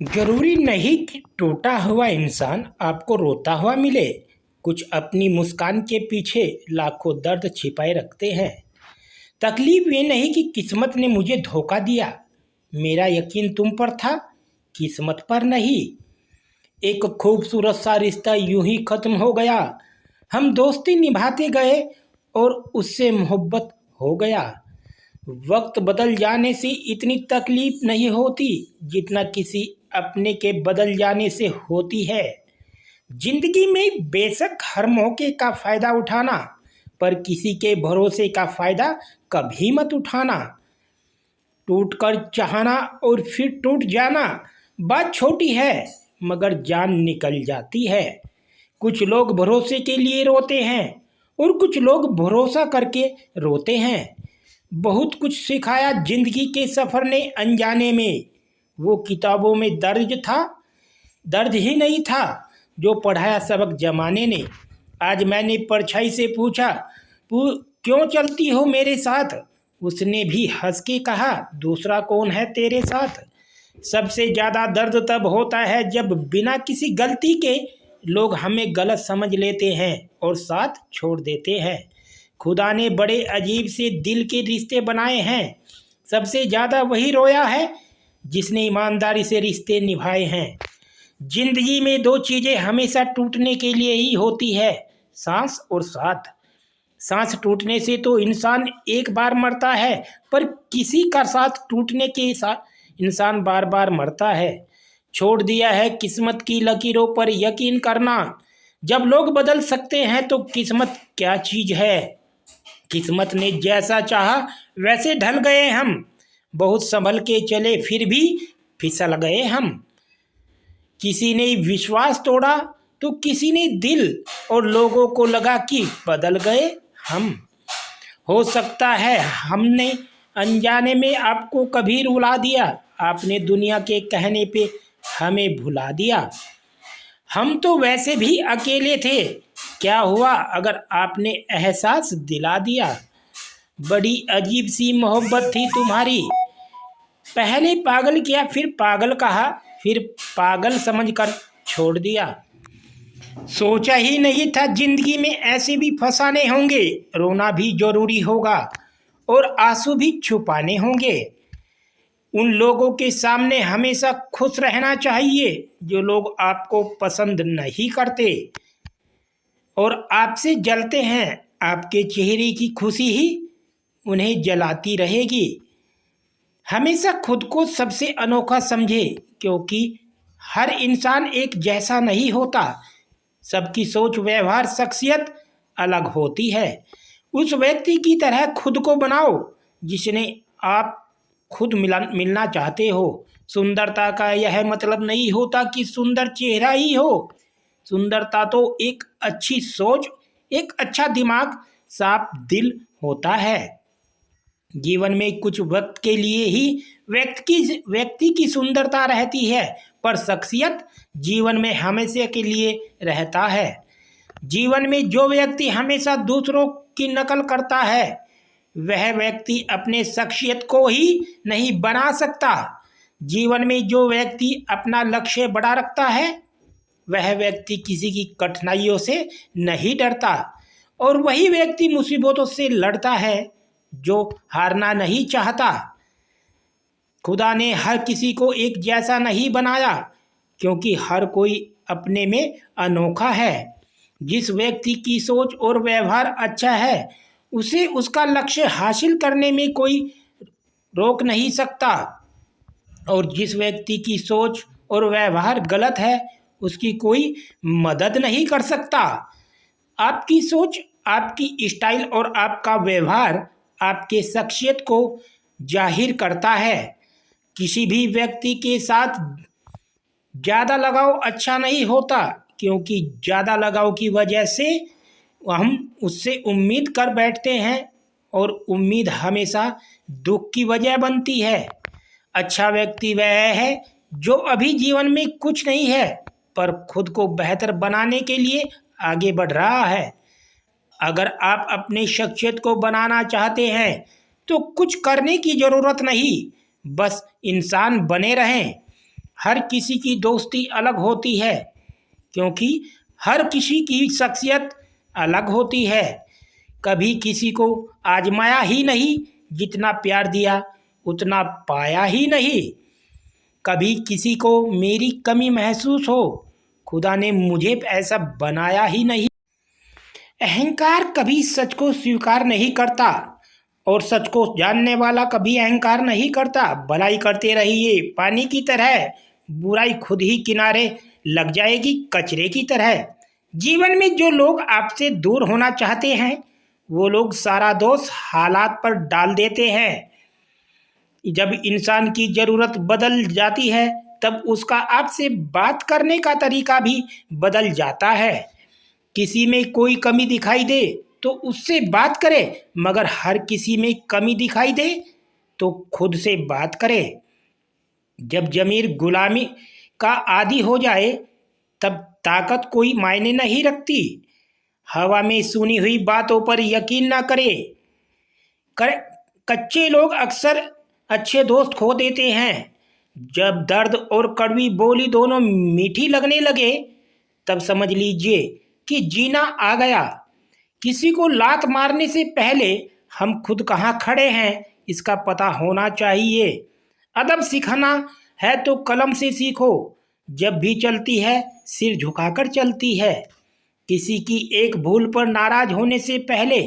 जरूरी नहीं कि टूटा हुआ इंसान आपको रोता हुआ मिले। कुछ अपनी मुस्कान के पीछे लाखों दर्द छिपाए रखते हैं। तकलीफ ये नहीं कि किस्मत ने मुझे धोखा दिया, मेरा यकीन तुम पर था, किस्मत पर नहीं। एक खूबसूरत सा रिश्ता यूं ही खत्म हो गया। हम दोस्ती निभाते गए और उससे मोहब्बत हो गया। वक्त बदल जाने से इतनी तकलीफ नहीं होती जितना किसी अपने के बदल जाने से होती है। जिंदगी में बेशक हर मौके का फायदा उठाना, पर किसी के भरोसे का फायदा कभी मत उठाना। टूट कर चाहना और फिर टूट जाना बात छोटी है, मगर जान निकल जाती है। कुछ लोग भरोसे के लिए रोते हैं और कुछ लोग भरोसा करके रोते हैं। बहुत कुछ सिखाया जिंदगी के सफ़र ने अनजाने में। वो किताबों में दर्ज था, दर्द ही नहीं था जो पढ़ाया सबक जमाने ने। आज मैंने परछाई से पूछा, क्यों चलती हो मेरे साथ? उसने भी हंस के कहा, दूसरा कौन है तेरे साथ? सबसे ज़्यादा दर्द तब होता है जब बिना किसी गलती के लोग हमें गलत समझ लेते हैं और साथ छोड़ देते हैं। खुदा ने बड़े अजीब से दिल के रिश्ते बनाए हैं। सबसे ज़्यादा वही रोया है जिसने ईमानदारी से रिश्ते निभाए हैं। जिंदगी में दो चीज़ें हमेशा टूटने के लिए ही होती है, सांस और साथ। सांस टूटने से तो इंसान एक बार मरता है, पर किसी का साथ टूटने के साथ इंसान बार बार मरता है। छोड़ दिया है किस्मत की लकीरों पर यकीन करना। जब लोग बदल सकते हैं तो किस्मत क्या चीज़ है। किस्मत ने जैसा चाहा वैसे ढल गए हम। बहुत संभल के चले फिर भी फिसल गए हम। किसी ने विश्वास तोड़ा तो किसी ने दिल, और लोगों को लगा कि बदल गए हम। हो सकता है हमने अनजाने में आपको कभी रुला दिया, आपने दुनिया के कहने पे हमें भुला दिया। हम तो वैसे भी अकेले थे, क्या हुआ अगर आपने एहसास दिला दिया। बड़ी अजीब सी मोहब्बत थी तुम्हारी। पहले पागल किया, फिर पागल कहा, फिर पागल समझकर छोड़ दिया। सोचा ही नहीं था जिंदगी में ऐसे भी फसाने होंगे। रोना भी जरूरी होगा और आंसू भी छुपाने होंगे। उन लोगों के सामने हमेशा खुश रहना चाहिए जो लोग आपको पसंद नहीं करते और आपसे जलते हैं। आपके चेहरे की खुशी ही उन्हें जलाती रहेगी। हमेशा खुद को सबसे अनोखा समझे, क्योंकि हर इंसान एक जैसा नहीं होता। सबकी सोच, व्यवहार, शख्सियत अलग होती है। उस व्यक्ति की तरह खुद को बनाओ जिसने आप खुद मिलना चाहते हो। सुंदरता का यह मतलब नहीं होता कि सुंदर चेहरा ही हो। सुंदरता तो एक अच्छी सोच, एक अच्छा दिमाग, साफ दिल होता है। जीवन में कुछ वक्त के लिए ही व्यक्ति की सुंदरता रहती है, पर शख्सियत जीवन में हमेशा के लिए रहता है। जीवन में जो व्यक्ति हमेशा दूसरों की नकल करता है वह व्यक्ति अपने शख्सियत को ही नहीं बना सकता। जीवन में जो व्यक्ति अपना लक्ष्य बड़ा रखता है वह व्यक्ति किसी की कठिनाइयों से नहीं डरता, और वही व्यक्ति मुसीबतों से लड़ता है जो हारना नहीं चाहता। खुदा ने हर किसी को एक जैसा नहीं बनाया, क्योंकि हर कोई अपने में अनोखा है। जिस व्यक्ति की सोच और व्यवहार अच्छा है उसे उसका लक्ष्य हासिल करने में कोई रोक नहीं सकता, और जिस व्यक्ति की सोच और व्यवहार गलत है उसकी कोई मदद नहीं कर सकता। आपकी सोच, आपकी स्टाइल और आपका व्यवहार आपके शख्सियत को जाहिर करता है। किसी भी व्यक्ति के साथ ज़्यादा लगाव अच्छा नहीं होता, क्योंकि ज़्यादा लगाव की वजह से हम उससे उम्मीद कर बैठते हैं और उम्मीद हमेशा दुख की वजह बनती है। अच्छा व्यक्ति वह है जो अभी जीवन में कुछ नहीं है, पर खुद को बेहतर बनाने के लिए आगे बढ़ रहा है। अगर आप अपनी शख्सियत को बनाना चाहते हैं तो कुछ करने की ज़रूरत नहीं, बस इंसान बने रहें। हर किसी की दोस्ती अलग होती है, क्योंकि हर किसी की शख्सियत अलग होती है। कभी किसी को आजमाया ही नहीं, जितना प्यार दिया उतना पाया ही नहीं। कभी किसी को मेरी कमी महसूस हो, खुदा ने मुझे ऐसा बनाया ही नहीं। अहंकार कभी सच को स्वीकार नहीं करता, और सच को जानने वाला कभी अहंकार नहीं करता। भलाई करते रहिए पानी की तरह, बुराई खुद ही किनारे लग जाएगी कचरे की तरह। जीवन में जो लोग आपसे दूर होना चाहते हैं, वो लोग सारा दोष हालात पर डाल देते हैं। जब इंसान की ज़रूरत बदल जाती है, तब उसका आपसे बात करने का तरीका भी बदल जाता है। किसी में कोई कमी दिखाई दे तो उससे बात करे, मगर हर किसी में कमी दिखाई दे तो खुद से बात करे। जब ज़मीर गुलामी का आदी हो जाए, तब ताकत कोई मायने नहीं रखती। हवा में सुनी हुई बातों पर यकीन ना करे। कच्चे लोग अक्सर अच्छे दोस्त खो देते हैं। जब दर्द और कड़वी बोली दोनों मीठी लगने लगे, तब समझ लीजिए कि जीना आ गया। किसी को लात मारने से पहले हम खुद कहाँ खड़े हैं, इसका पता होना चाहिए। अदब सीखना है तो कलम से सीखो। जब भी चलती है सिर झुकाकर चलती है। किसी की एक भूल पर नाराज होने से पहले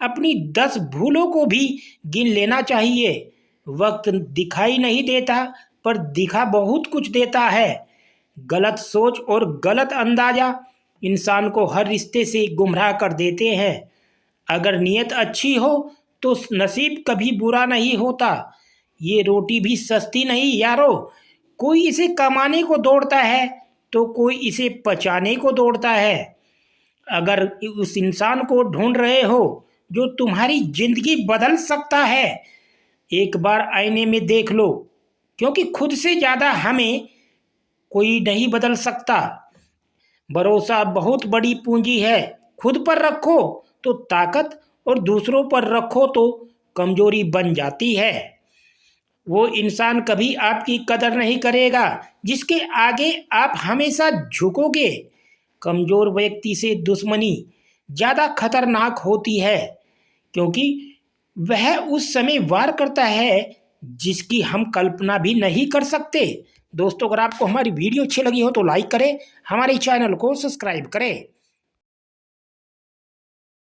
अपनी 10 भूलों को भी गिन लेना चाहिए। वक्त दिखाई नहीं देता, पर दिखा बहुत कुछ देता है। गलत सोच और गलत अंदाजा इंसान को हर रिश्ते से गुमराह कर देते हैं। अगर नीयत अच्छी हो तो नसीब कभी बुरा नहीं होता। ये रोटी भी सस्ती नहीं यारो, कोई इसे कमाने को दौड़ता है तो कोई इसे पचाने को दौड़ता है। अगर उस इंसान को ढूंढ रहे हो जो तुम्हारी जिंदगी बदल सकता है, एक बार आईने में देख लो, क्योंकि खुद से ज़्यादा हमें कोई नहीं बदल सकता। भरोसा बहुत बड़ी पूंजी है। खुद पर रखो तो ताकत, और दूसरों पर रखो तो कमजोरी बन जाती है। वो इंसान कभी आपकी कदर नहीं करेगा जिसके आगे आप हमेशा झुकोगे। कमज़ोर व्यक्ति से दुश्मनी ज़्यादा खतरनाक होती है, क्योंकि वह उस समय वार करता है जिसकी हम कल्पना भी नहीं कर सकते। दोस्तों, अगर आपको हमारी वीडियो अच्छी लगी हो तो लाइक करें, हमारे चैनल को सब्सक्राइब करें।